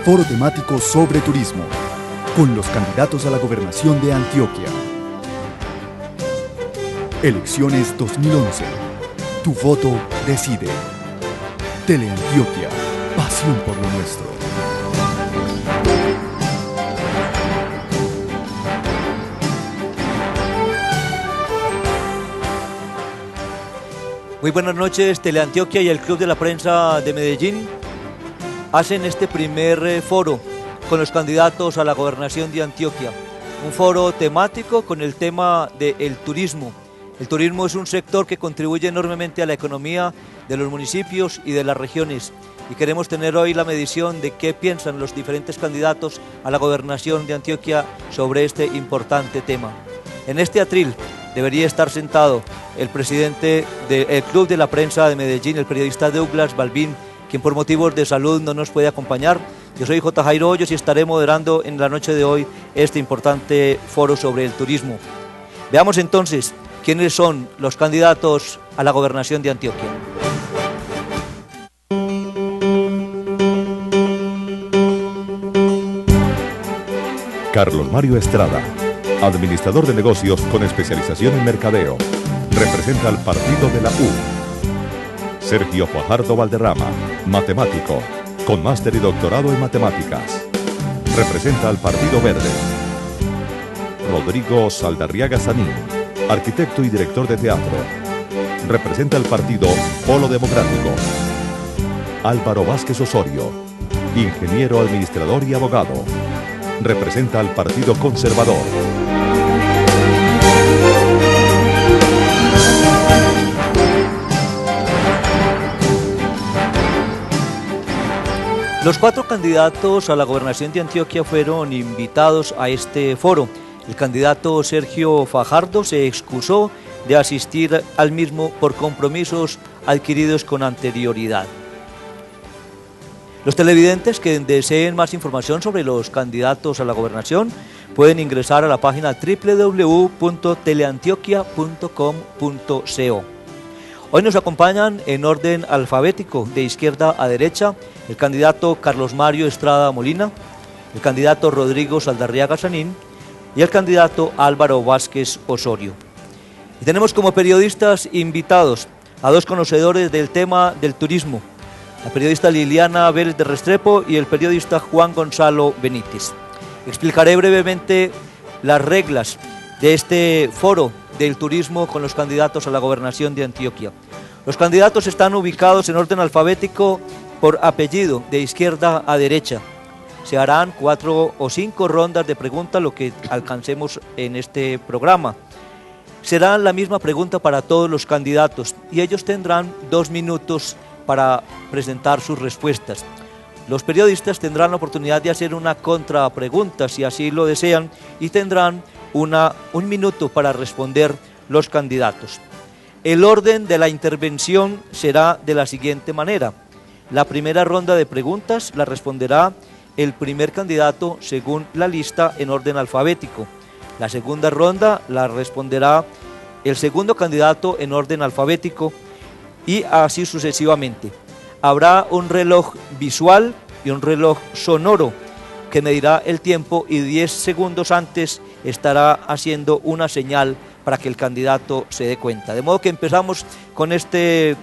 Foro temático sobre turismo, con los candidatos a la gobernación de Antioquia. Elecciones 2011. Tu voto decide. Teleantioquia, pasión por lo nuestro. Muy buenas noches. Teleantioquia y el Club de la Prensa de Medellín hacen este primer foro con los candidatos a la gobernación de Antioquia. Un foro temático con el tema del turismo. El turismo es un sector que contribuye enormemente a la economía de los municipios y de las regiones. Y queremos tener hoy la medición de qué piensan los diferentes candidatos a la gobernación de Antioquia sobre este importante tema. En este atril debería estar sentado el presidente del Club de la Prensa de Medellín, el periodista Douglas Balbín, quien por motivos de salud no nos puede acompañar. Yo soy J. Jairo Hoyos y estaré moderando en la noche de hoy este importante foro sobre el turismo. Veamos entonces quiénes son los candidatos a la gobernación de Antioquia. Carlos Mario Estrada, administrador de negocios con especialización en mercadeo, representa al partido de la U. Sergio Fajardo Valderrama, matemático, con máster y doctorado en matemáticas, representa al Partido Verde. Rodrigo Saldarriaga Sanín, arquitecto y director de teatro, representa al Partido Polo Democrático. Álvaro Vázquez Osorio, ingeniero administrador y abogado, representa al Partido Conservador. Los 4 candidatos a la gobernación de Antioquia fueron invitados a este foro. El candidato Sergio Fajardo se excusó de asistir al mismo por compromisos adquiridos con anterioridad. Los televidentes que deseen más información sobre los candidatos a la gobernación pueden ingresar a la página www.teleantioquia.com.co. Hoy nos acompañan en orden alfabético, de izquierda a derecha, el candidato Carlos Mario Estrada Molina, el candidato Rodrigo Saldarriaga Sanín y el candidato Álvaro Vázquez Osorio. Y tenemos como periodistas invitados a 2 conocedores del tema del turismo, la periodista Liliana Vélez de Restrepo y el periodista Juan Gonzalo Benítez. Explicaré brevemente las reglas de este foro del turismo con los candidatos a la gobernación de Antioquia. Los candidatos están ubicados en orden alfabético por apellido, de izquierda a derecha. Se harán 4 o 5 rondas de preguntas, lo que alcancemos en este programa. Será la misma pregunta para todos los candidatos y ellos tendrán 2 minutos para presentar sus respuestas. Los periodistas tendrán la oportunidad de hacer una contrapregunta si así lo desean y tendrán un minuto para responder los candidatos. El orden de la intervención será de la siguiente manera. La primera ronda de preguntas la responderá el primer candidato según la lista en orden alfabético. La segunda ronda la responderá el segundo candidato en orden alfabético y así sucesivamente. Habrá un reloj visual y un reloj sonoro que medirá el tiempo y 10 segundos antes estará haciendo una señal para que el candidato se dé cuenta. De modo que empezamos con este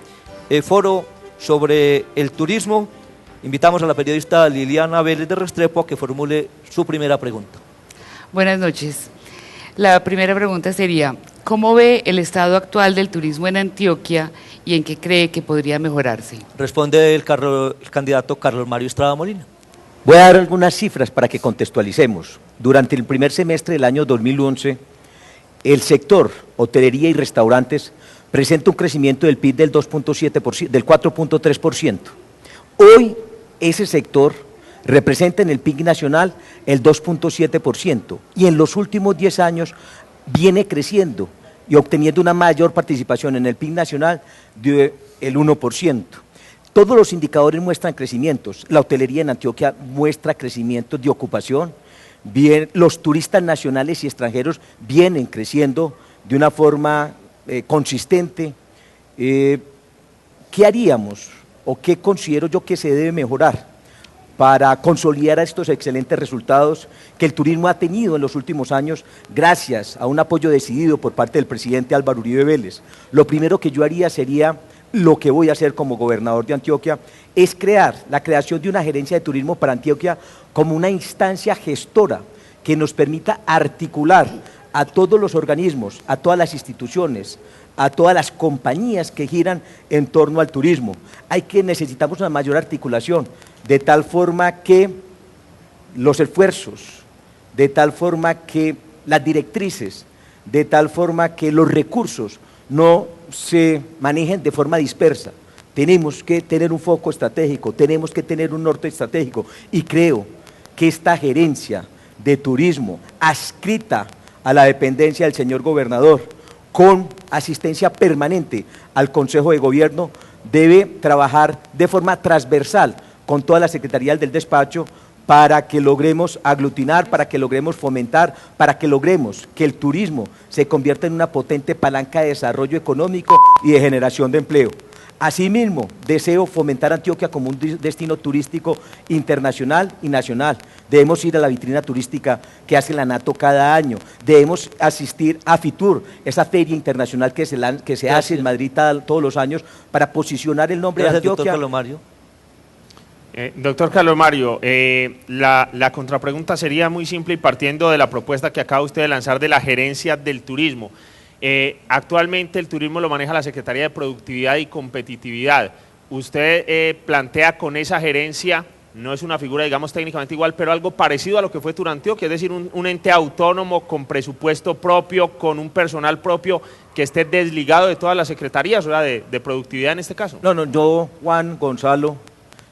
foro sobre el turismo. Invitamos a la periodista Liliana Vélez de Restrepo a que formule su primera pregunta. Buenas noches. La primera pregunta sería, ¿cómo ve el estado actual del turismo en Antioquia y en qué cree que podría mejorarse? Responde el candidato Carlos Mario Estrada Molina. Voy a dar algunas cifras para que contextualicemos. Durante el primer semestre del año 2011, el sector hotelería y restaurantes presenta un crecimiento del PIB del 2.7%, del 4.3%. Hoy ese sector representa en el PIB nacional el 2.7% y en los últimos 10 años viene creciendo y obteniendo una mayor participación en el PIB nacional del 1%. Todos los indicadores muestran crecimientos. La hotelería en Antioquia muestra crecimientos de ocupación. Bien, los turistas nacionales y extranjeros vienen creciendo de una forma consistente. ¿Qué haríamos o qué considero yo que se debe mejorar? para consolidar estos excelentes resultados que el turismo ha tenido en los últimos años gracias a un apoyo decidido por parte del presidente Álvaro Uribe Vélez. Lo primero que yo haría sería, lo que voy a hacer como gobernador de Antioquia, es la creación de una gerencia de turismo para Antioquia como una instancia gestora que nos permita articular a todos los organismos, a todas las instituciones, a todas las compañías que giran en torno al turismo. Necesitamos una mayor articulación, de tal forma que los esfuerzos, de tal forma que las directrices, de tal forma que los recursos no se manejen de forma dispersa. Tenemos que tener un foco estratégico, tenemos que tener un norte estratégico, y creo que esta gerencia de turismo adscrita a la dependencia del señor gobernador, con asistencia permanente al Consejo de Gobierno, debe trabajar de forma transversal con toda la Secretaría del Despacho para que logremos aglutinar, para que logremos fomentar, para que logremos que el turismo se convierta en una potente palanca de desarrollo económico y de generación de empleo. Asimismo, deseo fomentar Antioquia como un destino turístico internacional y nacional. Debemos ir a la vitrina turística que hace la NATO cada año. Debemos asistir a FITUR, esa feria internacional que se hace en Madrid todos los años para posicionar el nombre de Antioquia. Doctor Carlos Mario. Doctor Carlos Mario, la contrapregunta sería muy simple y partiendo de la propuesta que acaba usted de lanzar de la gerencia del turismo. Actualmente el turismo lo maneja la Secretaría de Productividad y Competitividad. Usted plantea con esa gerencia, no es una figura digamos técnicamente igual, pero algo parecido a lo que fue Turantioquia, es decir, un ente autónomo con presupuesto propio, con un personal propio que esté desligado de todas las secretarías, o sea, de productividad en este caso. No, yo, Juan Gonzalo,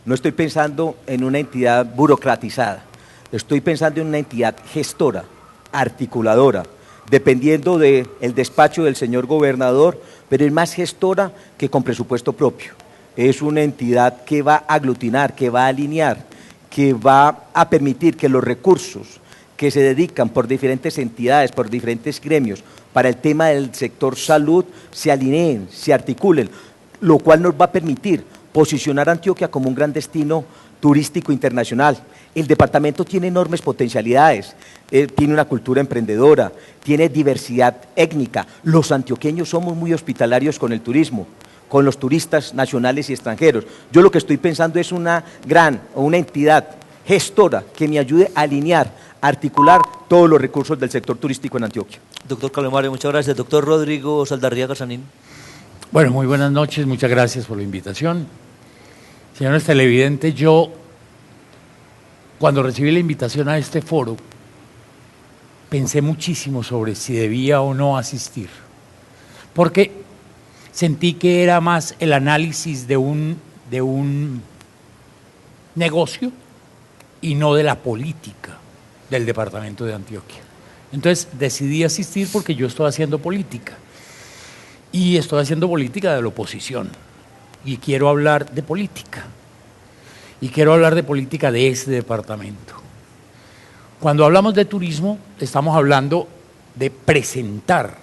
no estoy pensando en una entidad burocratizada, estoy pensando en una entidad gestora, articuladora, dependiendo del despacho del señor gobernador, pero es más gestora que con presupuesto propio. Es una entidad que va a aglutinar, que va a alinear, que va a permitir que los recursos que se dedican por diferentes entidades, por diferentes gremios, para el tema del sector salud, se alineen, se articulen, lo cual nos va a permitir posicionar a Antioquia como un gran destino turístico internacional. El departamento tiene enormes potencialidades, tiene una cultura emprendedora, tiene diversidad étnica. Los antioqueños somos muy hospitalarios con el turismo, con los turistas nacionales y extranjeros. Yo lo que estoy pensando es una entidad gestora que me ayude a alinear, a articular todos los recursos del sector turístico en Antioquia. Doctor Carlos Mario, muchas gracias. Doctor Rodrigo Saldarriaga Sanín. Bueno, muy buenas noches, muchas gracias por la invitación. Señores televidentes, yo cuando recibí la invitación a este foro pensé muchísimo sobre si debía o no asistir, porque sentí que era más el análisis de un negocio y no de la política del departamento de Antioquia. Entonces decidí asistir porque yo estoy haciendo política y estoy haciendo política de la oposición y quiero hablar de política y quiero hablar de política de este departamento. Cuando hablamos de turismo estamos hablando de presentar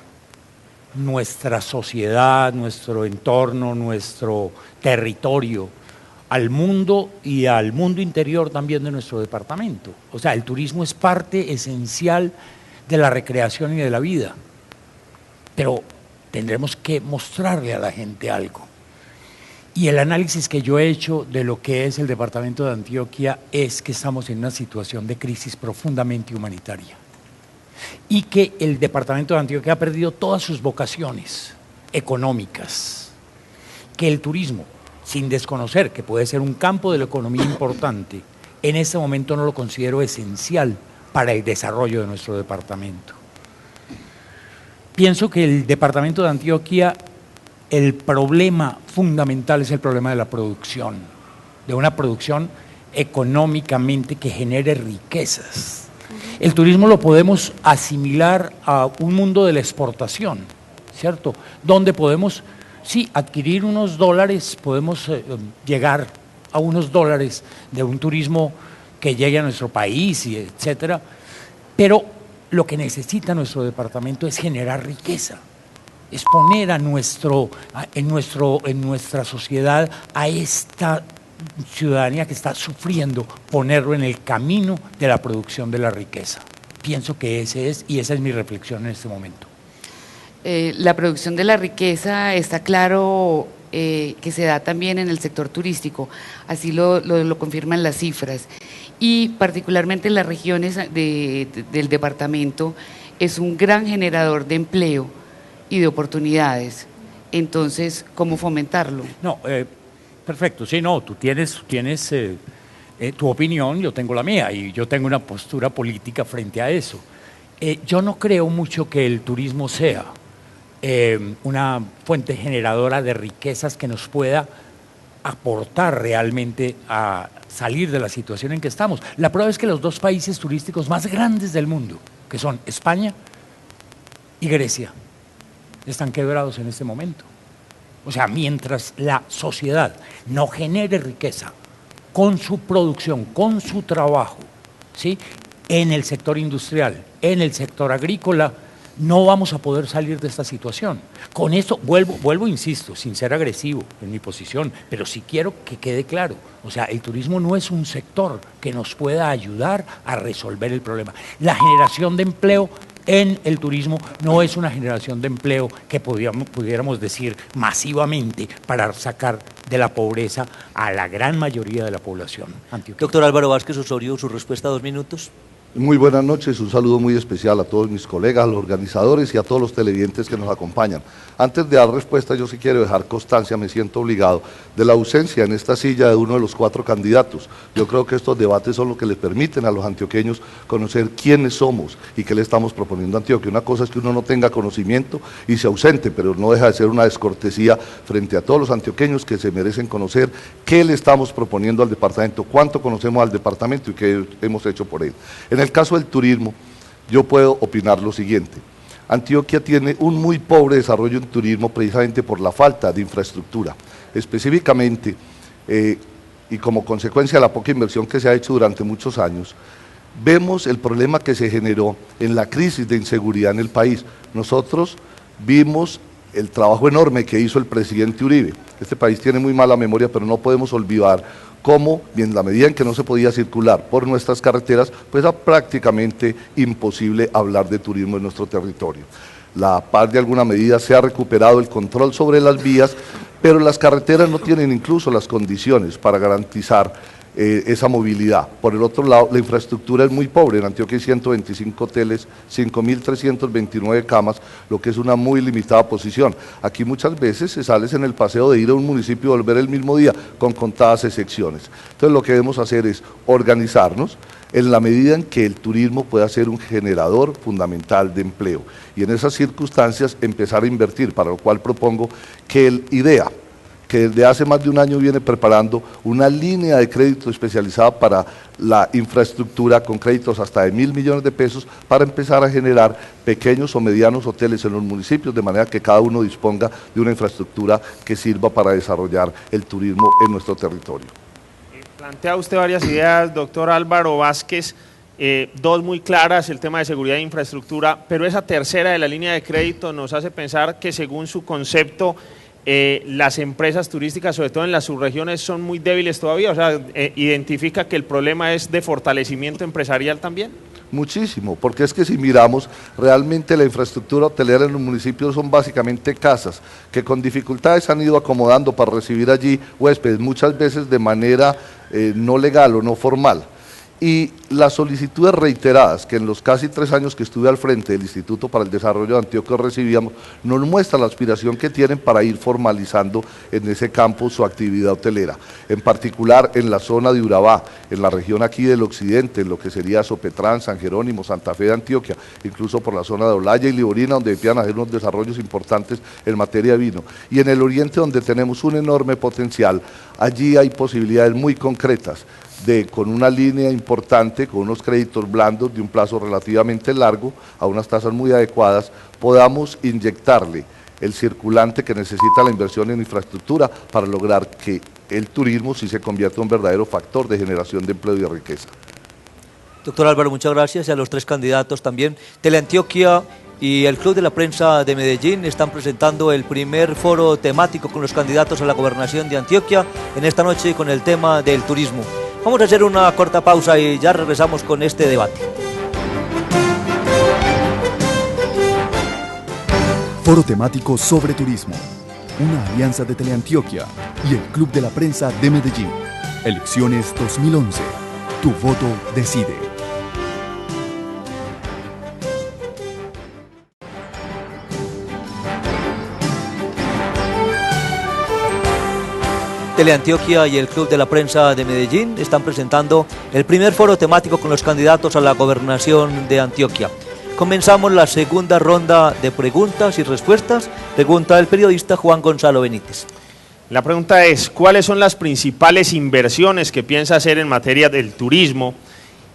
nuestra sociedad, nuestro entorno, nuestro territorio al mundo y al mundo interior también de nuestro departamento. O sea, el turismo es parte esencial de la recreación y de la vida, pero tendremos que mostrarle a la gente algo. Y el análisis que yo he hecho de lo que es el departamento de Antioquia es que estamos en una situación de crisis profundamente humanitaria y que el departamento de Antioquia ha perdido todas sus vocaciones económicas, que el turismo, sin desconocer que puede ser un campo de la economía importante, en este momento no lo considero esencial para el desarrollo de nuestro departamento. Pienso que el departamento de Antioquia, el problema fundamental es el problema de la producción, de una producción económicamente que genere riquezas. El turismo lo podemos asimilar a un mundo de la exportación, ¿cierto? Donde podemos, sí, adquirir unos dólares, podemos llegar a unos dólares de un turismo que llegue a nuestro país, y etcétera, pero lo que necesita nuestro departamento es generar riqueza, es poner en nuestra sociedad a esta ciudadanía que está sufriendo ponerlo en el camino de la producción de la riqueza. Pienso que esa es mi reflexión en este momento. La producción de la riqueza está claro que se da también en el sector turístico, así lo confirman las cifras, y particularmente en las regiones del departamento es un gran generador de empleo y de oportunidades. Entonces, ¿cómo fomentarlo? No, perfecto, sí, no, tú tienes tu opinión, yo tengo la mía y yo tengo una postura política frente a eso. Yo no creo mucho que el turismo sea una fuente generadora de riquezas que nos pueda aportar realmente a salir de la situación en que estamos. La prueba es que los dos países turísticos más grandes del mundo, que son España y Grecia, están quebrados en este momento. O sea, mientras la sociedad no genere riqueza con su producción, con su trabajo, ¿sí?, en el sector industrial, en el sector agrícola, no vamos a poder salir de esta situación. Con esto, vuelvo, insisto, sin ser agresivo en mi posición, pero sí quiero que quede claro. O sea, el turismo no es un sector que nos pueda ayudar a resolver el problema. La generación de empleo en el turismo no es una generación de empleo que pudiéramos decir masivamente para sacar de la pobreza a la gran mayoría de la población antioqueña. Doctor Álvaro Vázquez Osorio, su respuesta, 2 minutos. Muy buenas noches, un saludo muy especial a todos mis colegas, a los organizadores y a todos los televidentes que nos acompañan. Antes de dar respuesta, yo sí quiero dejar constancia, me siento obligado, de la ausencia en esta silla de uno de los 4 candidatos. Yo creo que estos debates son lo que les permiten a los antioqueños conocer quiénes somos y qué le estamos proponiendo a Antioquia. Una cosa es que uno no tenga conocimiento y se ausente, pero no deja de ser una descortesía frente a todos los antioqueños que se merecen conocer qué le estamos proponiendo al departamento, cuánto conocemos al departamento y qué hemos hecho por él. En el caso del turismo, yo puedo opinar lo siguiente. Antioquia tiene un muy pobre desarrollo en turismo precisamente por la falta de infraestructura. Específicamente, y como consecuencia de la poca inversión que se ha hecho durante muchos años, vemos el problema que se generó en la crisis de inseguridad en el país. Nosotros vimos el trabajo enorme que hizo el presidente Uribe. Este país tiene muy mala memoria, pero no podemos olvidar cómo, y en la medida en que no se podía circular por nuestras carreteras, pues era prácticamente imposible hablar de turismo en nuestro territorio. La paz de alguna medida se ha recuperado el control sobre las vías, pero las carreteras no tienen incluso las condiciones para garantizar esa movilidad. Por el otro lado, la infraestructura es muy pobre. En Antioquia hay 125 hoteles, 5.329 camas, lo que es una muy limitada posición. Aquí muchas veces se sale en el paseo de ir a un municipio y volver el mismo día, con contadas excepciones. Entonces lo que debemos hacer es organizarnos en la medida en que el turismo pueda ser un generador fundamental de empleo. Y en esas circunstancias empezar a invertir, para lo cual propongo que el IDEA, que desde hace más de un año viene preparando una línea de crédito especializada para la infraestructura con créditos hasta de 1.000 millones de pesos para empezar a generar pequeños o medianos hoteles en los municipios, de manera que cada uno disponga de una infraestructura que sirva para desarrollar el turismo en nuestro territorio. Plantea usted varias ideas, doctor Álvaro Vázquez, 2 muy claras, el tema de seguridad e infraestructura, pero esa tercera de la línea de crédito nos hace pensar que según su concepto, las empresas turísticas, sobre todo en las subregiones, son muy débiles todavía. O sea, ¿identifica que el problema es de fortalecimiento empresarial también? Muchísimo, porque es que si miramos, realmente la infraestructura hotelera en los municipios son básicamente casas, que con dificultades han ido acomodando para recibir allí huéspedes, muchas veces de manera no legal o no formal. Y las solicitudes reiteradas que en los casi 3 años que estuve al frente del Instituto para el Desarrollo de Antioquia recibíamos, nos muestra la aspiración que tienen para ir formalizando en ese campo su actividad hotelera. En particular en la zona de Urabá, en la región aquí del occidente, en lo que sería Sopetrán, San Jerónimo, Santa Fe de Antioquia, incluso por la zona de Olaya y Liborina, donde empiezan a hacer unos desarrollos importantes en materia de vino. Y en el oriente, donde tenemos un enorme potencial, allí hay posibilidades muy concretas de, con una línea importante, con unos créditos blandos de un plazo relativamente largo, a unas tasas muy adecuadas, podamos inyectarle el circulante que necesita la inversión en infraestructura para lograr que el turismo sí se convierta en un verdadero factor de generación de empleo y de riqueza. Doctor Álvaro, muchas gracias, y a los 3 candidatos también. Teleantioquia y el Club de la Prensa de Medellín están presentando el primer foro temático con los candidatos a la gobernación de Antioquia en esta noche con el tema del turismo. Vamos a hacer una corta pausa y ya regresamos con este debate. Foro temático sobre turismo. Una alianza de Teleantioquia y el Club de la Prensa de Medellín. Elecciones 2011. Tu voto decide. Teleantioquia y el Club de la Prensa de Medellín están presentando el primer foro temático con los candidatos a la gobernación de Antioquia. Comenzamos la segunda ronda de preguntas y respuestas. Pregunta el periodista Juan Gonzalo Benítez. La pregunta es, ¿cuáles son las principales inversiones que piensa hacer en materia del turismo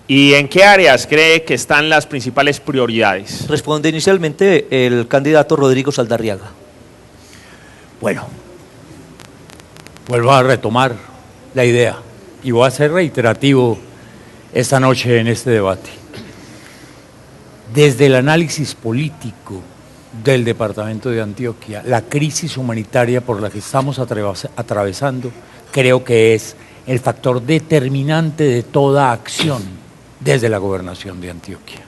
y en qué áreas cree que están las principales prioridades? Responde inicialmente el candidato Rodrigo Saldarriaga. Bueno, vuelvo a retomar la idea y voy a ser reiterativo esta noche en este debate. Desde el análisis político del departamento de Antioquia, la crisis humanitaria por la que estamos atravesando, creo que es el factor determinante de toda acción desde la gobernación de Antioquia.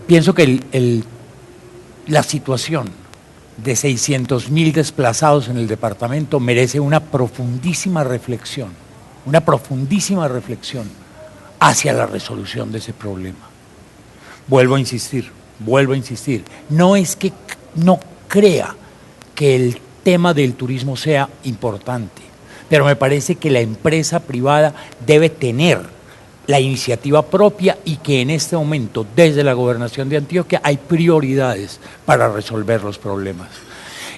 Pienso que la situación de 600.000 desplazados en el departamento merece una profundísima reflexión hacia la resolución de ese problema. Vuelvo a insistir, no es que no crea que el tema del turismo sea importante, pero me parece que la empresa privada debe tener la iniciativa propia y que en este momento, desde la gobernación de Antioquia, hay prioridades para resolver los problemas.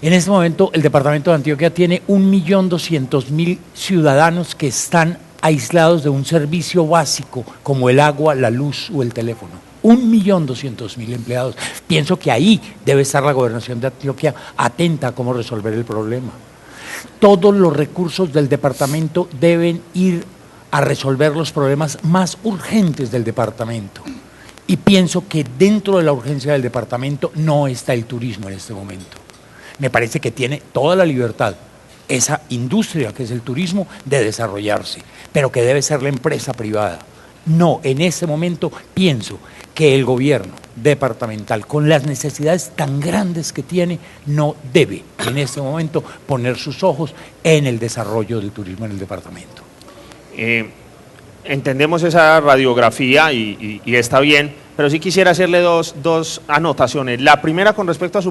En este momento, el departamento de Antioquia tiene 1.200.000 ciudadanos que están aislados de un servicio básico como el agua, la luz o el teléfono. 1.200.000 empleados. Pienso que ahí debe estar la gobernación de Antioquia atenta a cómo resolver el problema. Todos los recursos del departamento deben ir a resolver los problemas más urgentes del departamento. Y pienso que dentro de la urgencia del departamento no está el turismo en este momento. Me parece que tiene toda la libertad esa industria que es el turismo de desarrollarse, pero que debe ser la empresa privada. No, en este momento pienso que el gobierno departamental, con las necesidades tan grandes que tiene, no debe en este momento poner sus ojos en el desarrollo del turismo en el departamento. Entendemos esa radiografía y está bien, pero sí quisiera hacerle dos anotaciones. La primera, con respecto a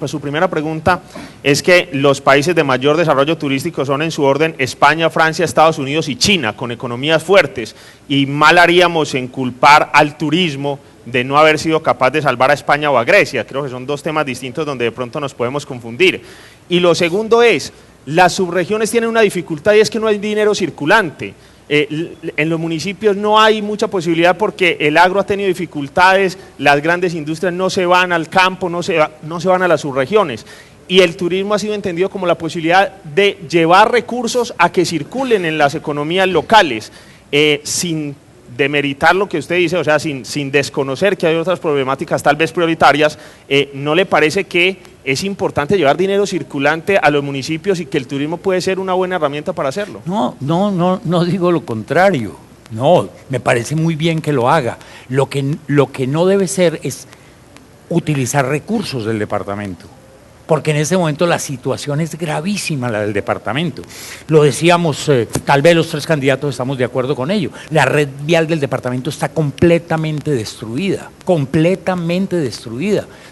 su primera pregunta, es que los países de mayor desarrollo turístico son en su orden España, Francia, Estados Unidos y China, con economías fuertes, y mal haríamos en culpar al turismo de no haber sido capaz de salvar a España o a Grecia. Creo que son dos temas distintos donde de pronto nos podemos confundir. Y lo segundo es, las subregiones tienen una dificultad y es que no hay dinero circulante. En los municipios no hay mucha posibilidad porque el agro ha tenido dificultades, las grandes industrias no se van al campo, no se van a las subregiones, y el turismo ha sido entendido como la posibilidad de llevar recursos a que circulen en las economías locales, sin demeritar lo que usted dice, o sea, sin desconocer que hay otras problemáticas tal vez prioritarias. ¿No le parece que es importante llevar dinero circulante a los municipios y que el turismo puede ser una buena herramienta para hacerlo? No digo lo contrario. No, me parece muy bien que lo haga. Lo que no debe ser es utilizar recursos del departamento, porque en este momento la situación es gravísima, la del departamento. Lo decíamos, tal vez los tres candidatos estamos de acuerdo con ello. La red vial del departamento está completamente destruida,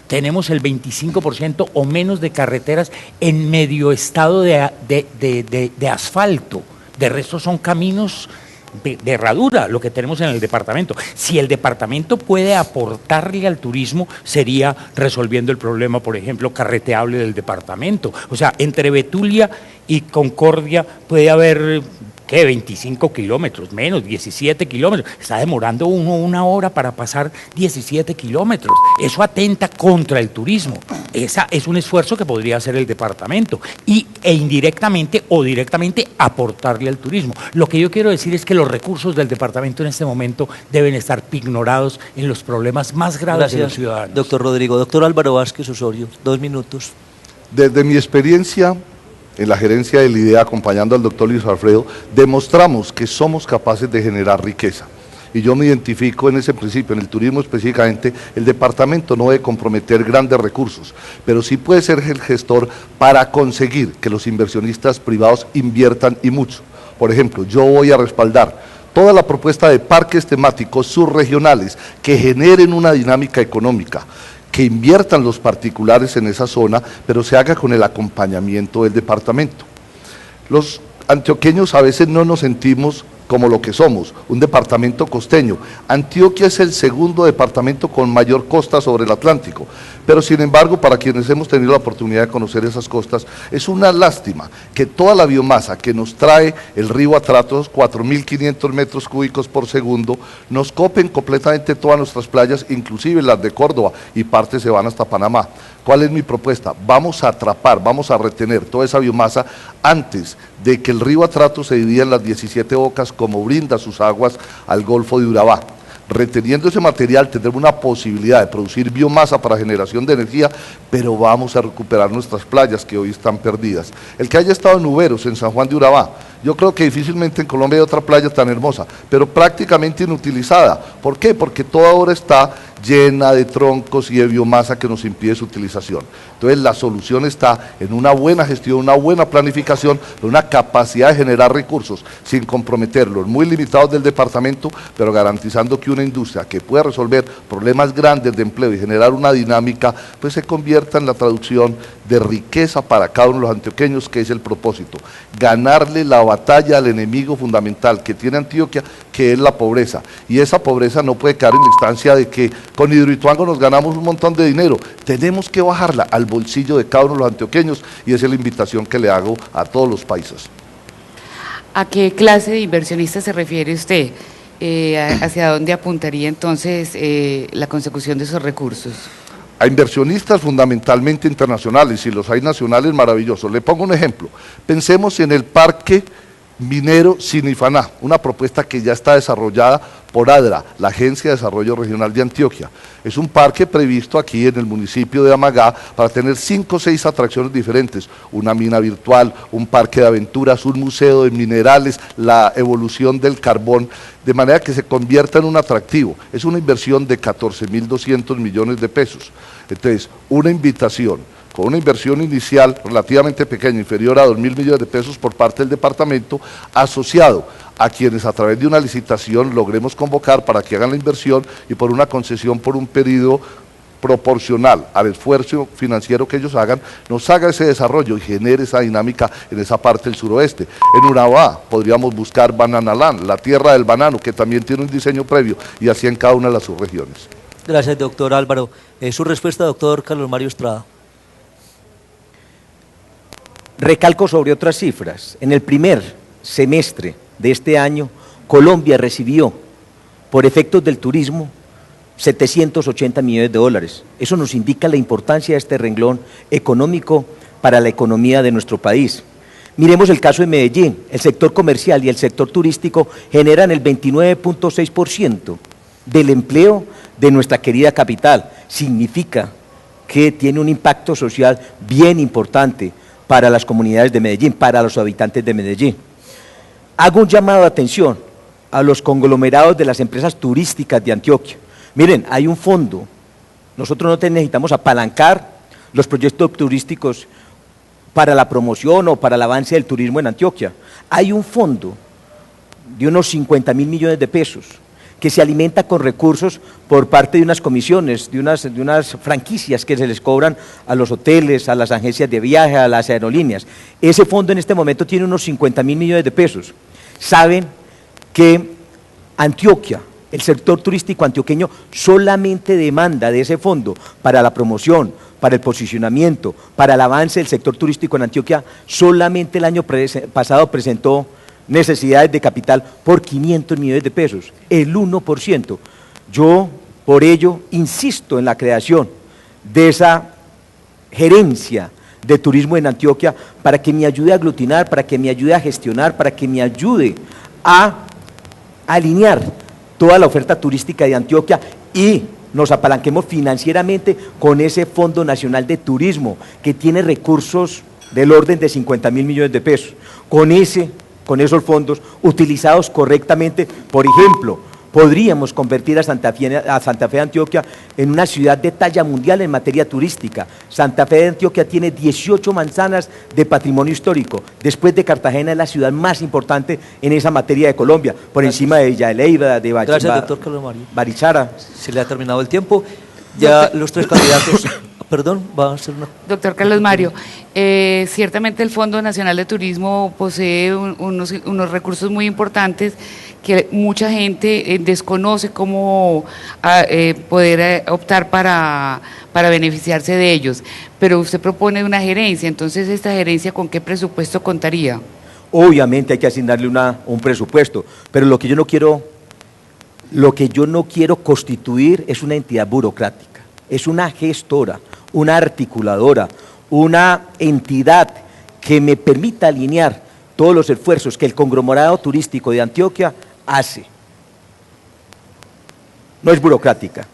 Tenemos el 25% o menos de carreteras en medio estado de asfalto. De resto son caminos de herradura lo que tenemos en el departamento. Si el departamento puede aportarle al turismo, sería resolviendo el problema, por ejemplo, carreteable del departamento. O sea, entre Betulia y Concordia puede haber ¿qué? 25 kilómetros, menos, 17 kilómetros. Está demorando uno una hora para pasar 17 kilómetros. Eso atenta contra el turismo. Ese es un esfuerzo que podría hacer el departamento e indirectamente o directamente aportarle al turismo. Lo que yo quiero decir es que los recursos del departamento en este momento deben estar ignorados en los problemas más graves de los ciudadanos. Doctor Rodrigo. Doctor Álvaro Vázquez Osorio, 2 minutos. Desde mi experiencia en la gerencia del IDEA, acompañando al doctor Luis Alfredo, demostramos que somos capaces de generar riqueza. Y yo me identifico en ese principio, en el turismo específicamente, el departamento no debe comprometer grandes recursos, pero sí puede ser el gestor para conseguir que los inversionistas privados inviertan y mucho. Por ejemplo, yo voy a respaldar toda la propuesta de parques temáticos subregionales que generen una dinámica económica, que inviertan los particulares en esa zona, pero se haga con el acompañamiento del departamento. Los antioqueños a veces no nos sentimos como lo que somos, un departamento costeño. Antioquia es el segundo departamento con mayor costa sobre el Atlántico, pero sin embargo, para quienes hemos tenido la oportunidad de conocer esas costas, es una lástima que toda la biomasa que nos trae el río Atratos, 4.500 metros cúbicos por segundo, nos copen completamente todas nuestras playas, inclusive las de Córdoba, y partes se van hasta Panamá. ¿Cuál es mi propuesta? Vamos a atrapar, vamos a retener toda esa biomasa antes de que el río Atratos se divida en las 17 bocas como brinda sus aguas al Golfo de Urabá. Reteniendo ese material tendremos una posibilidad de producir biomasa para generación de energía, pero vamos a recuperar nuestras playas que hoy están perdidas. El que haya estado en Uberos, en San Juan de Urabá, yo creo que difícilmente en Colombia hay otra playa tan hermosa, pero prácticamente inutilizada. ¿Por qué? Porque toda hora está llena de troncos y de biomasa que nos impide su utilización. Entonces la solución está en una buena gestión, una buena planificación, una capacidad de generar recursos sin comprometerlos, muy limitados del departamento, pero garantizando que una industria que pueda resolver problemas grandes de empleo y generar una dinámica, pues se convierta en la traducción de riqueza para cada uno de los antioqueños, que es el propósito, ganarle la batalla al enemigo fundamental que tiene Antioquia, que es la pobreza, y esa pobreza no puede quedar en la instancia de que con Hidroituango nos ganamos un montón de dinero, tenemos que bajarla al bolsillo de cada uno de los antioqueños, y esa es la invitación que le hago a todos los países. ¿A qué clase de inversionista se refiere usted? ¿Hacia dónde apuntaría entonces la consecución de esos recursos? A inversionistas fundamentalmente internacionales, y los hay nacionales maravillosos. Le pongo un ejemplo, pensemos en el parque minero Sinifaná, una propuesta que ya está desarrollada por ADRA, la Agencia de Desarrollo Regional de Antioquia. Es un parque previsto aquí en el municipio de Amagá para tener 5 o 6 atracciones diferentes, una mina virtual, un parque de aventuras, un museo de minerales, la evolución del carbón, de manera que se convierta en un atractivo. Es una inversión de 14.200 millones de pesos. Entonces, una invitación, con una inversión inicial relativamente pequeña, inferior a 2.000 millones de pesos por parte del departamento, asociado a quienes a través de una licitación logremos convocar para que hagan la inversión y por una concesión por un periodo proporcional al esfuerzo financiero que ellos hagan, nos haga ese desarrollo y genere esa dinámica en esa parte del suroeste. En Urabá podríamos buscar Bananaland, la tierra del banano, que también tiene un diseño previo, y así en cada una de las subregiones. Gracias, doctor Álvaro. Su respuesta, doctor Carlos Mario Estrada. Recalco sobre otras cifras. En el primer semestre de este año, Colombia recibió, por efectos del turismo, 780 millones de dólares. Eso nos indica la importancia de este renglón económico para la economía de nuestro país. Miremos el caso de Medellín. El sector comercial y el sector turístico generan el 29.6% del empleo de nuestra querida capital. Significa que tiene un impacto social bien importante para las comunidades de Medellín, para los habitantes de Medellín. Hago un llamado de atención a los conglomerados de las empresas turísticas de Antioquia. Miren, hay un fondo, nosotros no necesitamos apalancar los proyectos turísticos para la promoción o para el avance del turismo en Antioquia. Hay un fondo de unos 50.000 millones de pesos que se alimenta con recursos por parte de unas comisiones, de unas franquicias que se les cobran a los hoteles, a las agencias de viaje, a las aerolíneas. Ese fondo en este momento tiene unos 50.000 millones de pesos. Saben que Antioquia, el sector turístico antioqueño, solamente demanda de ese fondo para la promoción, para el posicionamiento, para el avance del sector turístico en Antioquia. Solamente el año pasado presentó necesidades de capital por 500 millones de pesos, el 1%. Yo, por ello, insisto en la creación de esa gerencia de turismo en Antioquia para que me ayude a aglutinar, para que me ayude a gestionar, para que me ayude a alinear toda la oferta turística de Antioquia y nos apalanquemos financieramente con ese Fondo Nacional de Turismo que tiene recursos del orden de 50.000 millones de pesos. Con esos fondos utilizados correctamente, por ejemplo, podríamos convertir a Santa Fe de Antioquia en una ciudad de talla mundial en materia turística. Santa Fe de Antioquia tiene 18 manzanas de patrimonio histórico. Después de Cartagena es la ciudad más importante en esa materia de Colombia, por encima de Villa de Leyva, de Gracias, doctor Carlos Mario. Barichara. Se le ha terminado el tiempo. Ya los tres candidatos... Perdón, va a hacer una... Doctor Carlos Mario, ciertamente el Fondo Nacional de Turismo posee unos recursos muy importantes que mucha gente desconoce cómo poder optar para beneficiarse de ellos, pero usted propone una gerencia, entonces ¿esta gerencia con qué presupuesto contaría? Obviamente hay que asignarle un presupuesto, pero lo que yo no quiero constituir es una entidad burocrática, es una gestora, una articuladora, una entidad que me permita alinear todos los esfuerzos que el conglomerado turístico de Antioquia hace. No es burocrática.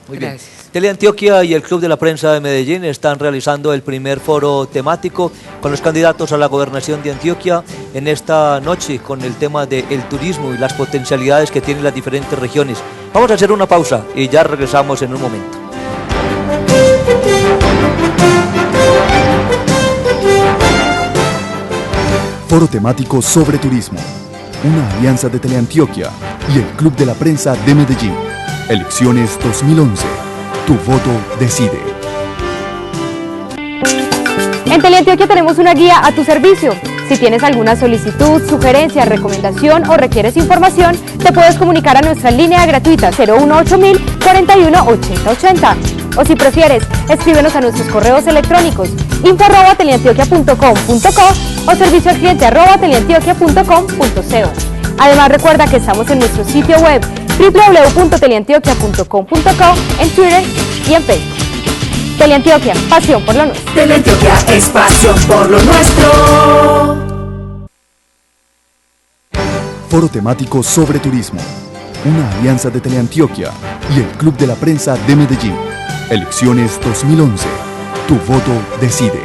Muy bien. Teleantioquia y el Club de la Prensa de Medellín están realizando el primer foro temático con los candidatos a la gobernación de Antioquia en esta noche con el tema del turismo y las potencialidades que tienen las diferentes regiones. Vamos a hacer una pausa y ya regresamos en un momento. Foro temático sobre turismo. Una alianza de Teleantioquia y el Club de la Prensa de Medellín. Elecciones 2011. Tu voto decide. En Teleantioquia tenemos una guía a tu servicio. Si tienes alguna solicitud, sugerencia, recomendación o requieres información, te puedes comunicar a nuestra línea gratuita 018 41 80 80. O si prefieres, escríbenos a nuestros correos electrónicos info@teleantioquia.com.co o servicio al cliente @teleantioquia.com.co. Además, recuerda que estamos en nuestro sitio web www.teleantioquia.com.co, en Twitter y en Facebook. Teleantioquia, pasión por lo nuestro. Teleantioquia es pasión por lo nuestro. Foro temático sobre turismo. Una alianza de Teleantioquia y el Club de la Prensa de Medellín. Elecciones 2011. Tu voto decide.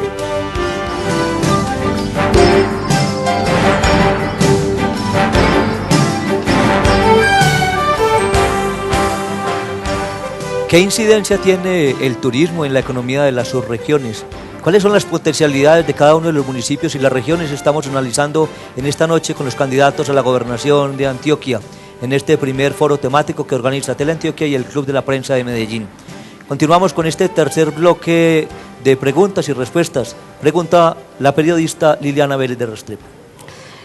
¿Qué incidencia tiene el turismo en la economía de las subregiones? ¿Cuáles son las potencialidades de cada uno de los municipios y las regiones? Estamos analizando en esta noche con los candidatos a la gobernación de Antioquia, en este primer foro temático que organiza Teleantioquia y el Club de la Prensa de Medellín. Continuamos con este tercer bloque de preguntas y respuestas. Pregunta la periodista Liliana Vélez de Restrepo.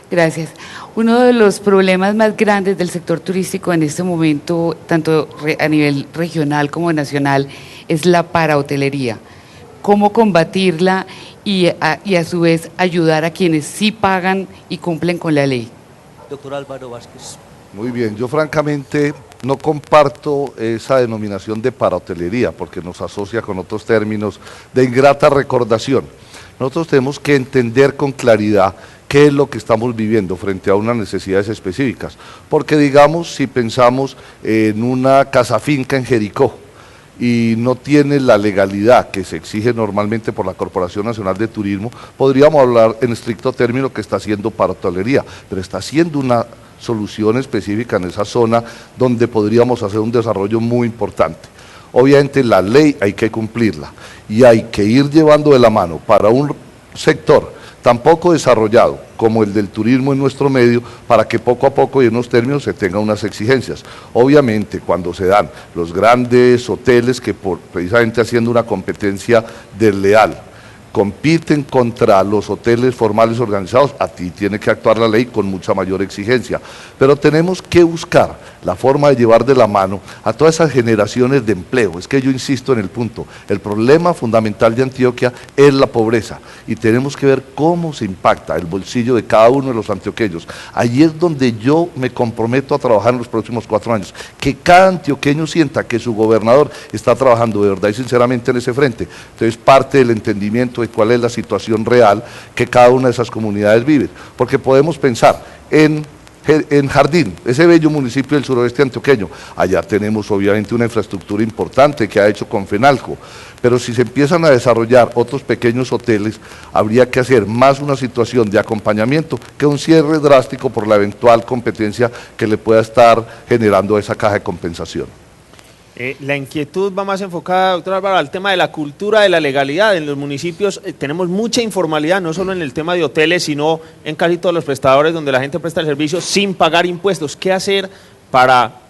Gracias. Uno de los problemas más grandes del sector turístico en este momento, tanto a nivel regional como nacional, es la parahotelería. ¿Cómo combatirla y a su vez ayudar a quienes sí pagan y cumplen con la ley? Doctor Álvaro Vázquez. Muy bien, yo francamente no comparto esa denominación de parahotelería porque nos asocia con otros términos de ingrata recordación. Nosotros tenemos que entender con claridad qué es lo que estamos viviendo frente a unas necesidades específicas, porque digamos, si pensamos en una casa finca en Jericó y no tiene la legalidad que se exige normalmente por la Corporación Nacional de Turismo, podríamos hablar en estricto término que está haciendo parahotelería, pero está haciendo una solución específica en esa zona donde podríamos hacer un desarrollo muy importante. Obviamente la ley hay que cumplirla y hay que ir llevando de la mano para un sector tan poco desarrollado como el del turismo en nuestro medio, para que poco a poco y en unos términos se tengan unas exigencias. Obviamente cuando se dan los grandes hoteles que precisamente haciendo una competencia desleal, compiten contra los hoteles formales organizados, a ti tiene que actuar la ley con mucha mayor exigencia. Pero tenemos que buscar la forma de llevar de la mano a todas esas generaciones de empleo. Es que yo insisto en el punto, el problema fundamental de Antioquia es la pobreza y tenemos que ver cómo se impacta el bolsillo de cada uno de los antioqueños. Ahí es donde yo me comprometo a trabajar en los próximos 4 años, que cada antioqueño sienta que su gobernador está trabajando de verdad y sinceramente en ese frente. Entonces, parte del entendimiento de cuál es la situación real que cada una de esas comunidades vive, porque podemos pensar en Jardín, ese bello municipio del suroeste antioqueño, allá tenemos obviamente una infraestructura importante que ha hecho Confenalco, pero si se empiezan a desarrollar otros pequeños hoteles, habría que hacer más una situación de acompañamiento que un cierre drástico por la eventual competencia que le pueda estar generando esa caja de compensación. La inquietud va más enfocada, doctor Álvaro, al tema de la cultura de la legalidad. En los municipios tenemos mucha informalidad, no solo en el tema de hoteles, sino en casi todos los prestadores donde la gente presta el servicio sin pagar impuestos. ¿Qué hacer para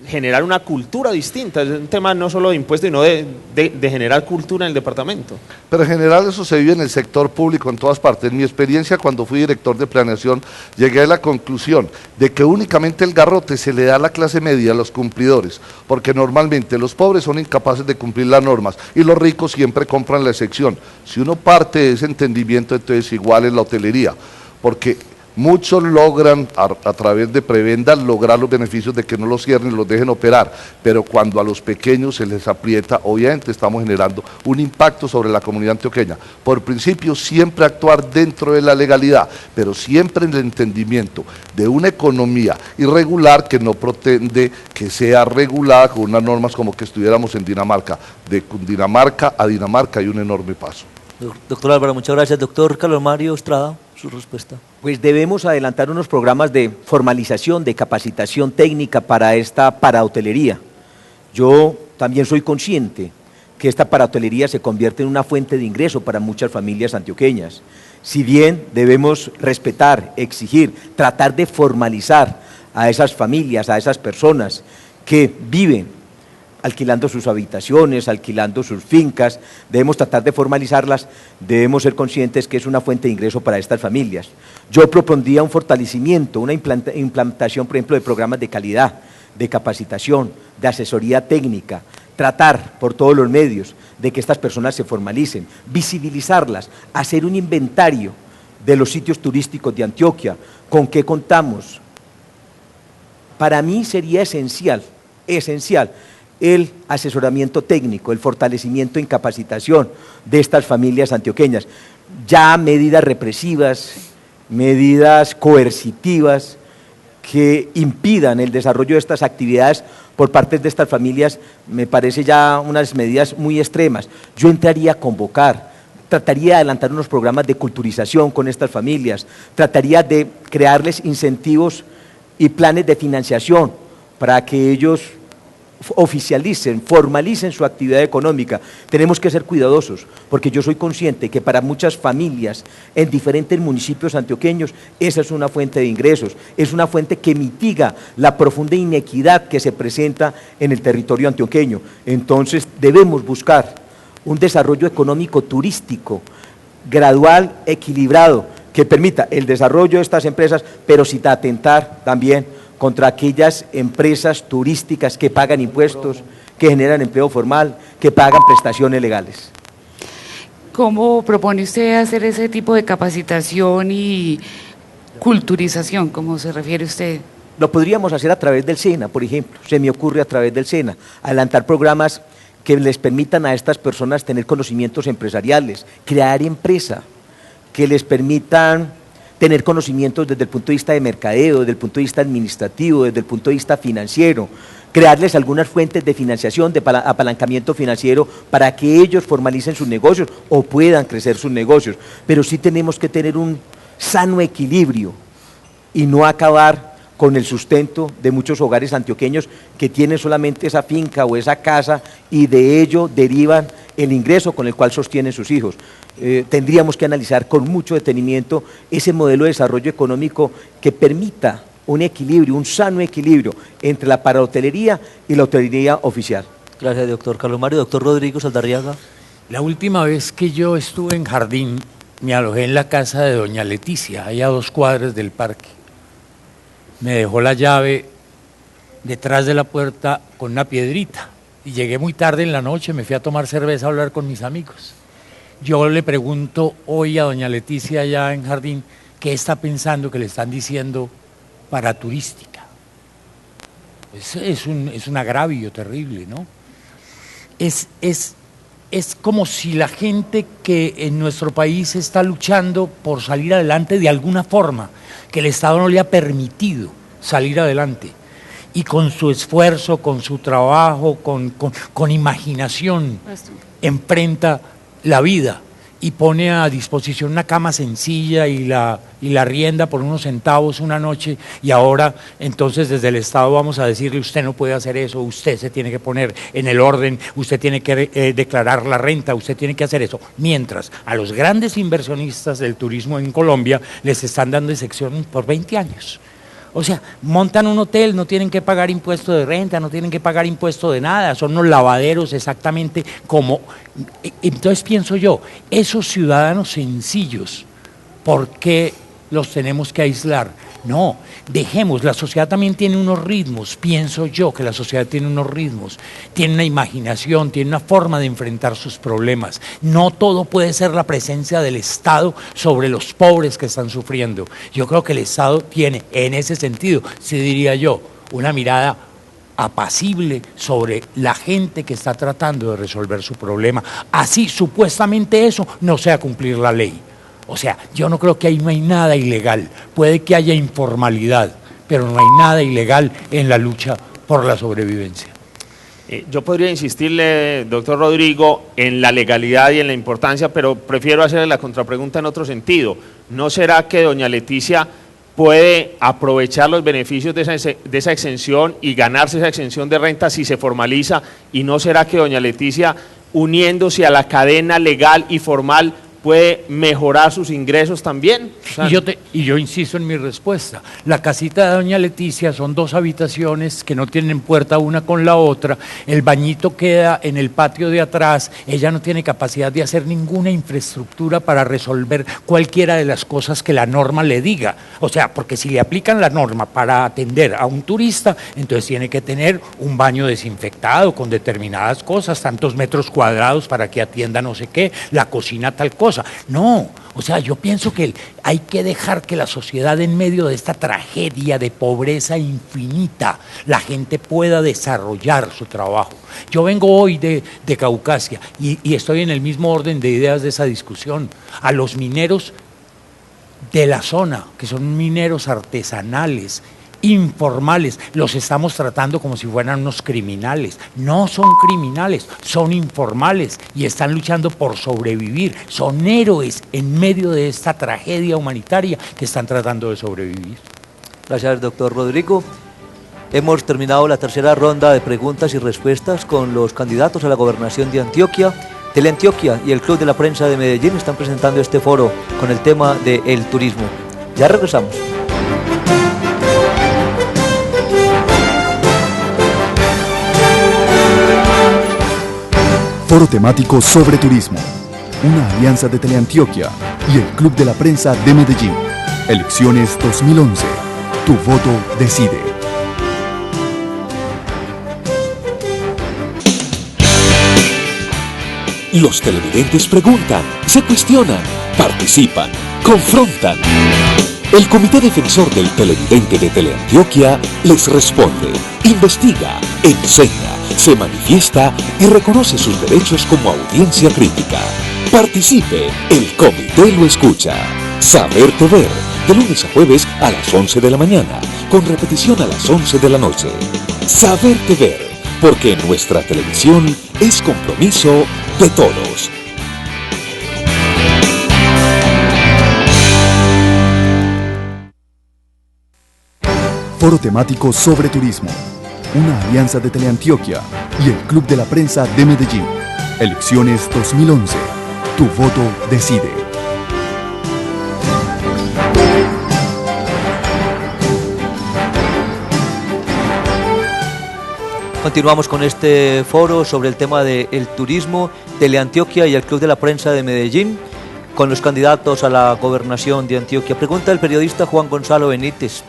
generar una cultura distinta? Es un tema no solo de impuestos, sino de generar cultura en el departamento. Pero en general eso se vive en el sector público en todas partes. En mi experiencia cuando fui director de planeación, llegué a la conclusión de que únicamente el garrote se le da a la clase media, a los cumplidores, porque normalmente los pobres son incapaces de cumplir las normas y los ricos siempre compran la excepción. Si uno parte de ese entendimiento, entonces igual es la hotelería, porque muchos logran a través de prebendas lograr los beneficios de que no los cierren, los dejen operar, pero cuando a los pequeños se les aprieta, obviamente estamos generando un impacto sobre la comunidad antioqueña. Por principio, siempre actuar dentro de la legalidad, pero siempre en el entendimiento de una economía irregular que no pretende que sea regulada con unas normas como que estuviéramos en Dinamarca. De Cundinamarca a Dinamarca hay un enorme paso. Doctor Álvaro, muchas gracias. Doctor Carlos Mario Estrada, su respuesta. Pues debemos adelantar unos programas de formalización, de capacitación técnica para esta parahotelería. Yo también soy consciente que esta parahotelería se convierte en una fuente de ingreso para muchas familias antioqueñas. Si bien debemos respetar, exigir, tratar de formalizar a esas familias, a esas personas que viven alquilando sus habitaciones, alquilando sus fincas, debemos tratar de formalizarlas, debemos ser conscientes que es una fuente de ingreso para estas familias. Yo propondría un fortalecimiento, una implantación, por ejemplo, de programas de calidad, de capacitación, de asesoría técnica, tratar por todos los medios de que estas personas se formalicen, visibilizarlas, hacer un inventario de los sitios turísticos de Antioquia, con qué contamos. Para mí sería esencial el asesoramiento técnico, el fortalecimiento en capacitación de estas familias antioqueñas. Ya medidas represivas, medidas coercitivas que impidan el desarrollo de estas actividades por parte de estas familias, me parece ya unas medidas muy extremas. Yo entraría a convocar, trataría de adelantar unos programas de culturización con estas familias, trataría de crearles incentivos y planes de financiación para que ellos oficialicen, formalicen su actividad económica. Tenemos que ser cuidadosos, porque yo soy consciente que para muchas familias en diferentes municipios antioqueños esa es una fuente de ingresos, es una fuente que mitiga la profunda inequidad que se presenta en el territorio antioqueño. Entonces debemos buscar un desarrollo económico turístico gradual, equilibrado, que permita el desarrollo de estas empresas, pero sin atentar también contra aquellas empresas turísticas que pagan impuestos, que generan empleo formal, que pagan prestaciones legales. ¿Cómo propone usted hacer ese tipo de capacitación y culturización, como se refiere usted? Lo podríamos hacer a través del SENA, por ejemplo, se me ocurre a través del SENA, adelantar programas que les permitan a estas personas tener conocimientos empresariales, crear empresa, que les permitan tener conocimientos desde el punto de vista de mercadeo, desde el punto de vista administrativo, desde el punto de vista financiero, crearles algunas fuentes de financiación, de apalancamiento financiero para que ellos formalicen sus negocios o puedan crecer sus negocios. Pero sí tenemos que tener un sano equilibrio y no acabar con el sustento de muchos hogares antioqueños que tienen solamente esa finca o esa casa y de ello derivan el ingreso con el cual sostienen sus hijos. Tendríamos que analizar con mucho detenimiento ese modelo de desarrollo económico que permita un equilibrio, un sano equilibrio entre la parahotelería y la hotelería oficial. Gracias, doctor Carlos Mario. Doctor Rodrigo Saldarriaga. La última vez que yo estuve en Jardín, me alojé en la casa de doña Leticia, ahí a 2 cuadras del parque. Me dejó la llave detrás de la puerta con una piedrita y llegué muy tarde en la noche, me fui a tomar cerveza a hablar con mis amigos. Yo le pregunto hoy a doña Leticia allá en Jardín qué está pensando que le están diciendo para turística. Es un agravio terrible, ¿no? Es como si la gente que en nuestro país está luchando por salir adelante de alguna forma, que el Estado no le ha permitido salir adelante, y con su esfuerzo, con su trabajo, con imaginación, enfrenta la vida y pone a disposición una cama sencilla y la arrienda por unos centavos una noche, y ahora entonces desde el Estado vamos a decirle: usted no puede hacer eso, usted se tiene que poner en el orden, usted tiene que declarar la renta, usted tiene que hacer eso. Mientras a los grandes inversionistas del turismo en Colombia les están dando excepción por 20 años. O sea, montan un hotel, no tienen que pagar impuesto de renta, no tienen que pagar impuesto de nada, son unos lavaderos exactamente como... Entonces pienso yo, esos ciudadanos sencillos, ¿por qué los tenemos que aislar? No, dejemos, la sociedad también tiene unos ritmos, pienso yo que la sociedad tiene unos ritmos, tiene una imaginación, tiene una forma de enfrentar sus problemas. No todo puede ser la presencia del Estado sobre los pobres que están sufriendo. Yo creo que el Estado tiene, en ese sentido, sí diría yo, una mirada apacible sobre la gente que está tratando de resolver su problema. Así, supuestamente eso no sea cumplir la ley. O sea, yo no creo que ahí no hay nada ilegal. Puede que haya informalidad, pero no hay nada ilegal en la lucha por la sobrevivencia. Yo podría insistirle, doctor Rodrigo, en la legalidad y en la importancia, pero prefiero hacerle la contrapregunta en otro sentido. ¿No será que doña Leticia puede aprovechar los beneficios de esa exención y ganarse esa exención de renta si se formaliza? ¿Y no será que doña Leticia, uniéndose a la cadena legal y formal, puede mejorar sus ingresos también? O sea, y yo insisto en mi respuesta. La casita de doña Leticia son 2 habitaciones que no tienen puerta una con la otra, el bañito queda en el patio de atrás, ella no tiene capacidad de hacer ninguna infraestructura para resolver cualquiera de las cosas que la norma le diga. O sea, porque si le aplican la norma para atender a un turista, entonces tiene que tener un baño desinfectado con determinadas cosas, tantos metros cuadrados para que atienda no sé qué, la cocina tal cosa. No, o sea, yo pienso que hay que dejar que la sociedad, en medio de esta tragedia de pobreza infinita, la gente pueda desarrollar su trabajo. Yo vengo hoy de Caucasia y estoy en el mismo orden de ideas de esa discusión. A los mineros de la zona, que son mineros artesanales, informales, los estamos tratando como si fueran unos criminales. No son criminales, son informales y están luchando por sobrevivir. Son héroes en medio de esta tragedia humanitaria que están tratando de sobrevivir. Gracias, doctor Rodrigo. Hemos terminado la tercera ronda de preguntas y respuestas con los candidatos a la gobernación de Antioquia. Teleantioquia y el Club de la Prensa de Medellín están presentando este foro con el tema del turismo. Ya regresamos. Foro temático sobre turismo. Una alianza de Teleantioquia y el Club de la Prensa de Medellín. Elecciones 2011. Tu voto decide. Los televidentes preguntan, se cuestionan, participan, confrontan. El Comité Defensor del Televidente de Teleantioquia les responde, investiga, enseña, se manifiesta y reconoce sus derechos como audiencia crítica. Participe, el comité lo escucha. Saber Ver, de lunes a jueves a las 11 de la mañana, con repetición a las 11 de la noche. Saber Ver, porque nuestra televisión es compromiso de todos. Foro temático sobre turismo. Una alianza de Teleantioquia y el Club de la Prensa de Medellín. Elecciones 2011. Tu voto decide. Continuamos con este foro sobre el tema del turismo, Teleantioquia y el Club de la Prensa de Medellín, con los candidatos a la gobernación de Antioquia. Pregunta el periodista Juan Gonzalo Benítez.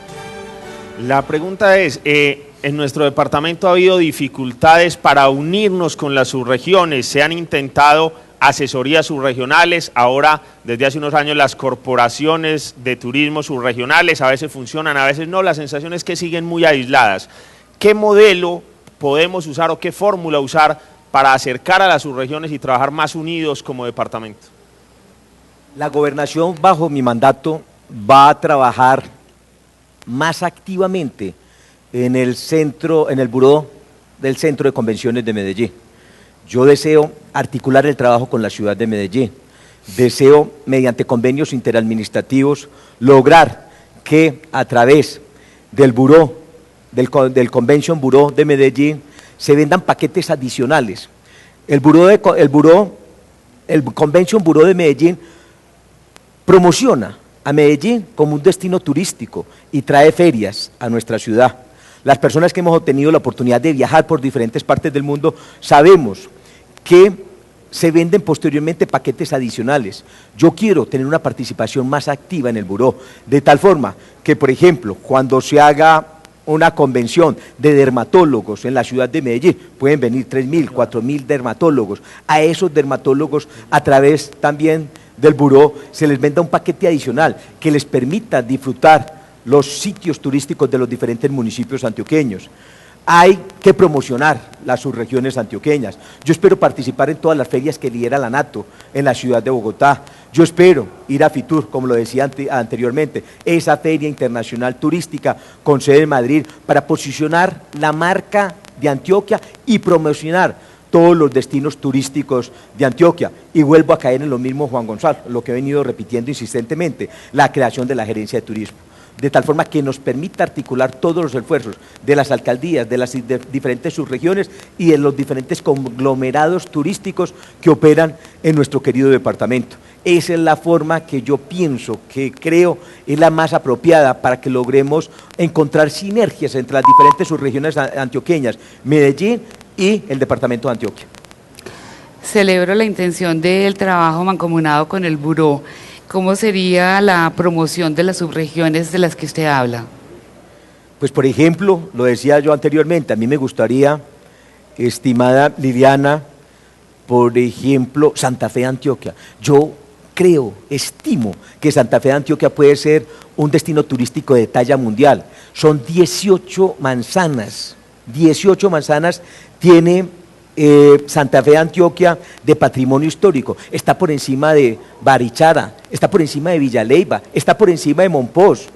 La pregunta es, en nuestro departamento ha habido dificultades para unirnos con las subregiones, se han intentado asesorías subregionales, ahora desde hace unos años las corporaciones de turismo subregionales, a veces funcionan, a veces no, la sensación es que siguen muy aisladas. ¿Qué modelo podemos usar o qué fórmula usar para acercar a las subregiones y trabajar más unidos como departamento? La gobernación bajo mi mandato va a trabajar más activamente en el buró del Centro de Convenciones de Medellín. Yo deseo articular el trabajo con la ciudad de Medellín. Deseo, mediante convenios interadministrativos, lograr que a través del buró, del Convention Buró de Medellín, se vendan paquetes adicionales. El Convention Buró de Medellín promociona a Medellín como un destino turístico y trae ferias a nuestra ciudad. Las personas que hemos tenido la oportunidad de viajar por diferentes partes del mundo sabemos que se venden posteriormente paquetes adicionales. Yo quiero tener una participación más activa en el buró, de tal forma que, por ejemplo, cuando se haga una convención de dermatólogos en la ciudad de Medellín, pueden venir 3.000, 4.000 dermatólogos. A esos dermatólogos, a través también del buró, se les venda un paquete adicional que les permita disfrutar los sitios turísticos de los diferentes municipios antioqueños. Hay que promocionar las subregiones antioqueñas. Yo espero participar en todas las ferias que lidera la NATO en la ciudad de Bogotá. Yo espero ir a Fitur, como lo decía anteriormente, esa feria internacional turística con sede en Madrid, para posicionar la marca de Antioquia y promocionar todos los destinos turísticos de Antioquia. Y vuelvo a caer en lo mismo, Juan Gonzalo, lo que he venido repitiendo insistentemente, la creación de la gerencia de turismo, de tal forma que nos permita articular todos los esfuerzos de las alcaldías, de las diferentes subregiones y de los diferentes conglomerados turísticos que operan en nuestro querido departamento. Esa es la forma que yo pienso, que creo es la más apropiada para que logremos encontrar sinergias entre las diferentes subregiones antioqueñas, Medellín y el departamento de Antioquia. Celebro la intención del trabajo mancomunado con el buró. ¿Cómo sería la promoción de las subregiones de las que usted habla? Pues, por ejemplo, lo decía yo anteriormente, a mí me gustaría, estimada Liliana, por ejemplo, Santa Fe de Antioquia. Yo estimo que Santa Fe de Antioquia puede ser un destino turístico de talla mundial. Son 18 manzanas tiene Santa Fe de Antioquia de patrimonio histórico. Está por encima de Barichara, está por encima de Villa Leyva, está por encima de Monpós.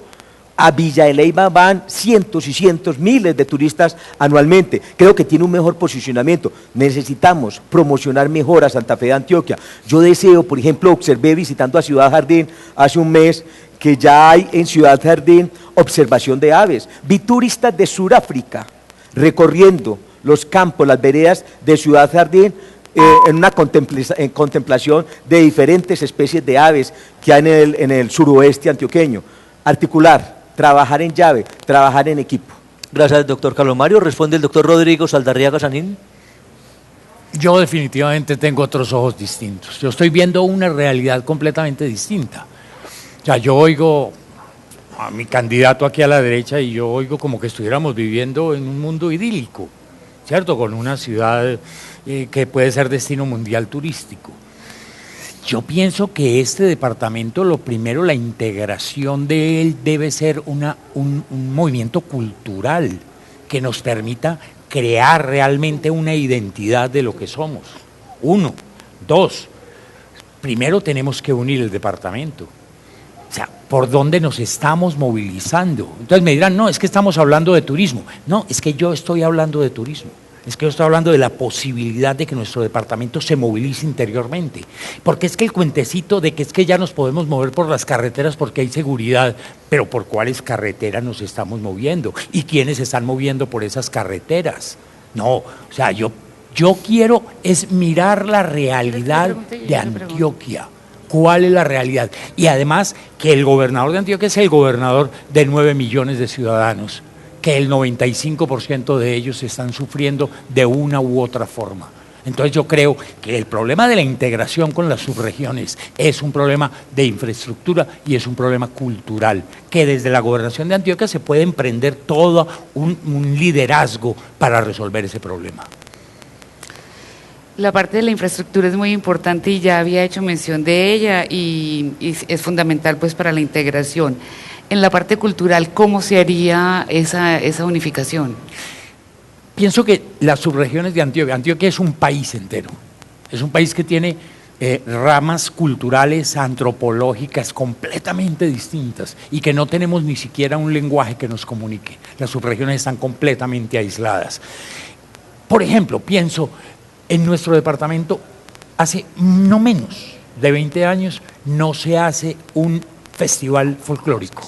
A Villa Leyva van cientos y cientos, miles de turistas anualmente. Creo que tiene un mejor posicionamiento. Necesitamos promocionar mejor a Santa Fe de Antioquia. Yo deseo, por ejemplo, observé visitando a Ciudad Jardín hace un mes, que ya hay en Ciudad Jardín observación de aves. Vi turistas de Sudáfrica recorriendo los campos, las veredas de Ciudad Jardín, en una contemplación de diferentes especies de aves que hay en el suroeste antioqueño. Articular, trabajar en llave, trabajar en equipo. Gracias, doctor Carlos Mario. Responde el doctor Rodrigo Saldarriaga Sanín. Yo definitivamente tengo otros ojos distintos. Yo estoy viendo una realidad completamente distinta. O sea, yo oigo a mi candidato aquí a la derecha y yo oigo como que estuviéramos viviendo en un mundo idílico, ¿cierto? Con una ciudad que puede ser destino mundial turístico. Yo pienso que este departamento, lo primero, la integración de él debe ser un movimiento cultural que nos permita crear realmente una identidad de lo que somos. 1, 2, primero tenemos que unir el departamento. O sea, ¿por dónde nos estamos movilizando? Entonces me dirán, no, es que estamos hablando de turismo. No, es que yo estoy hablando de turismo. Es que yo estoy hablando de la posibilidad de que nuestro departamento se movilice interiormente. Porque es que el cuentecito de que es que ya nos podemos mover por las carreteras porque hay seguridad, pero ¿por cuáles carreteras nos estamos moviendo? ¿Y quiénes se están moviendo por esas carreteras? No, o sea, yo quiero es mirar la realidad de Antioquia. ¿Cuál es la realidad? Y además que el gobernador de Antioquia es el gobernador de 9 millones de ciudadanos que el 95% de ellos están sufriendo de una u otra forma. Entonces yo creo que el problema de la integración con las subregiones es un problema de infraestructura y es un problema cultural, que desde la Gobernación de Antioquia se puede emprender todo un liderazgo para resolver ese problema. La parte de la infraestructura es muy importante y ya había hecho mención de ella y es fundamental pues para la integración. En la parte cultural, ¿cómo se haría esa unificación? Pienso que las subregiones de Antioquia es un país entero, es un país que tiene ramas culturales, antropológicas completamente distintas y que no tenemos ni siquiera un lenguaje que nos comunique. Las subregiones están completamente aisladas. Por ejemplo, pienso en nuestro departamento, hace no menos de 20 años no se hace un festival folclórico.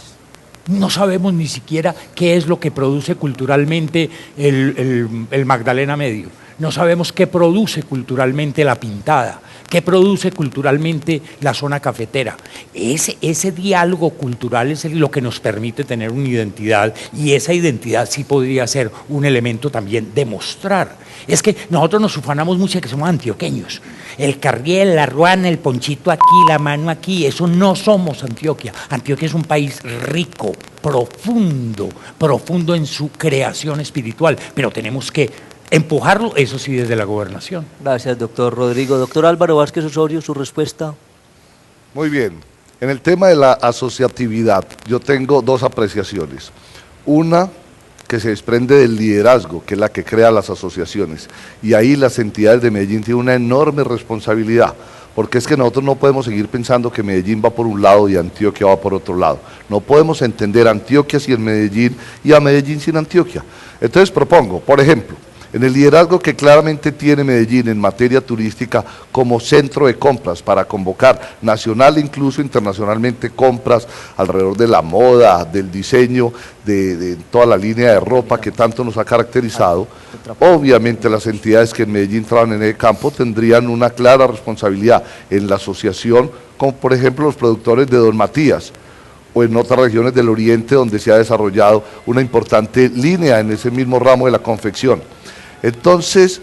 No sabemos ni siquiera qué es lo que produce culturalmente el Magdalena Medio. No sabemos qué produce culturalmente La Pintada, qué produce culturalmente la zona cafetera. Ese diálogo cultural es lo que nos permite tener una identidad y esa identidad sí podría ser un elemento también de mostrar. Es que nosotros nos ufanamos mucho de que somos antioqueños. El carriel, la ruana, el ponchito aquí, la mano aquí, eso no somos Antioquia. Antioquia es un país rico, profundo en su creación espiritual, pero tenemos que empujarlo, eso sí, desde la gobernación. Gracias, doctor Rodrigo. Doctor Álvaro Vázquez Osorio, su respuesta. Muy bien. En el tema de la asociatividad, yo tengo dos apreciaciones. Una que se desprende del liderazgo, que es la que crea las asociaciones. Y ahí las entidades de Medellín tienen una enorme responsabilidad, porque es que nosotros no podemos seguir pensando que Medellín va por un lado y Antioquia va por otro lado. No podemos entender a Antioquia sin Medellín y a Medellín sin Antioquia. Entonces propongo, por ejemplo, en el liderazgo que claramente tiene Medellín en materia turística como centro de compras para convocar nacional e incluso internacionalmente compras alrededor de la moda, del diseño, de toda la línea de ropa que tanto nos ha caracterizado, obviamente las entidades que en Medellín trabajan en el campo tendrían una clara responsabilidad en la asociación, como por ejemplo los productores de Don Matías, o en otras regiones del oriente donde se ha desarrollado una importante línea en ese mismo ramo de la confección. Entonces,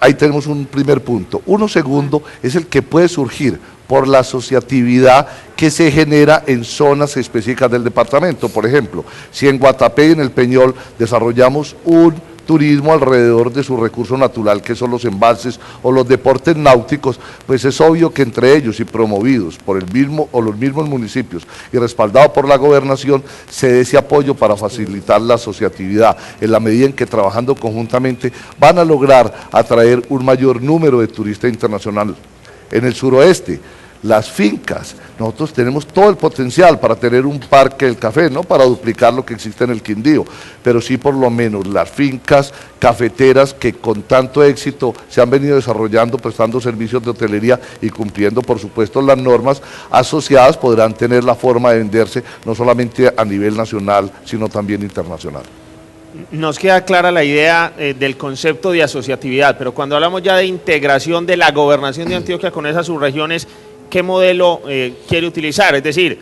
ahí tenemos un primer punto. Uno segundo es el que puede surgir por la asociatividad que se genera en zonas específicas del departamento. Por ejemplo, si en Guatapé y en el Peñol desarrollamos un turismo alrededor de su recurso natural, que son los embalses o los deportes náuticos, pues es obvio que entre ellos y promovidos por el mismo o los mismos municipios y respaldado por la gobernación, se dé ese apoyo para facilitar la asociatividad, en la medida en que trabajando conjuntamente van a lograr atraer un mayor número de turistas internacionales. En el suroeste, las fincas, nosotros tenemos todo el potencial para tener un parque del café, no para duplicar lo que existe en el Quindío, pero sí por lo menos las fincas cafeteras que con tanto éxito se han venido desarrollando, prestando servicios de hotelería y cumpliendo por supuesto las normas asociadas, podrán tener la forma de venderse no solamente a nivel nacional, sino también internacional. Nos queda clara la idea del concepto de asociatividad, pero cuando hablamos ya de integración de la gobernación de Antioquia con esas subregiones, ¿qué modelo quiere utilizar? Es decir,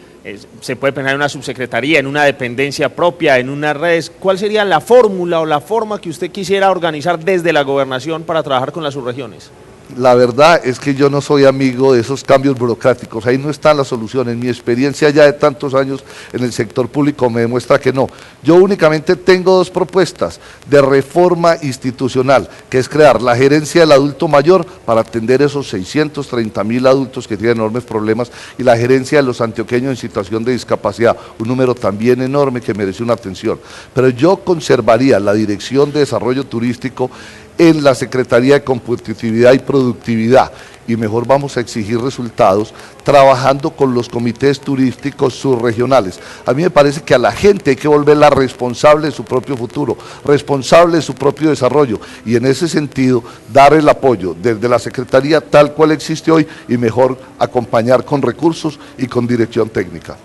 se puede pensar en una subsecretaría, en una dependencia propia, en unas redes. ¿Cuál sería la fórmula o la forma que usted quisiera organizar desde la gobernación para trabajar con las subregiones? La verdad es que yo no soy amigo de esos cambios burocráticos, ahí no está la solución. En mi experiencia ya de tantos años en el sector público me demuestra que no. Yo únicamente tengo dos propuestas de reforma institucional, que es crear la gerencia del adulto mayor para atender esos 630.000 adultos que tienen enormes problemas y la gerencia de los antioqueños en situación de discapacidad, un número también enorme que merece una atención. Pero yo conservaría la Dirección de Desarrollo Turístico en la Secretaría de Competitividad y Productividad, y mejor vamos a exigir resultados trabajando con los comités turísticos subregionales. A mí me parece que a la gente hay que volverla responsable de su propio futuro, responsable de su propio desarrollo, y en ese sentido dar el apoyo desde la Secretaría tal cual existe hoy y mejor acompañar con recursos y con dirección técnica.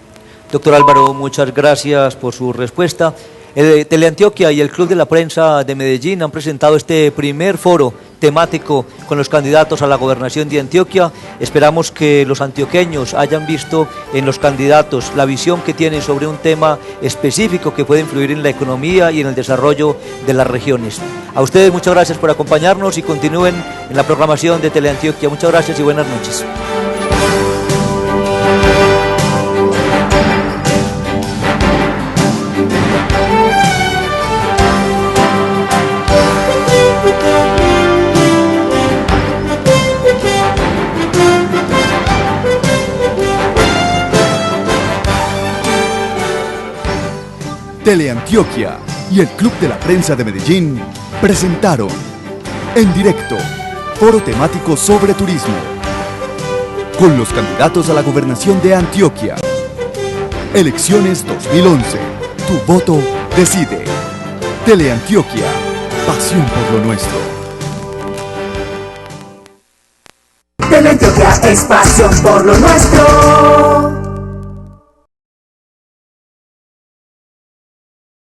Doctor Álvaro, muchas gracias por su respuesta. Teleantioquia y el Club de la Prensa de Medellín han presentado este primer foro temático con los candidatos a la gobernación de Antioquia. Esperamos que los antioqueños hayan visto en los candidatos la visión que tienen sobre un tema específico que puede influir en la economía y en el desarrollo de las regiones. A ustedes muchas gracias por acompañarnos y continúen en la programación de Teleantioquia. Muchas gracias y buenas noches. Teleantioquia y el Club de la Prensa de Medellín presentaron en directo foro temático sobre turismo con los candidatos a la gobernación de Antioquia. Elecciones 2011. Tu voto decide. Teleantioquia. Pasión por lo nuestro. Teleantioquia es pasión por lo nuestro.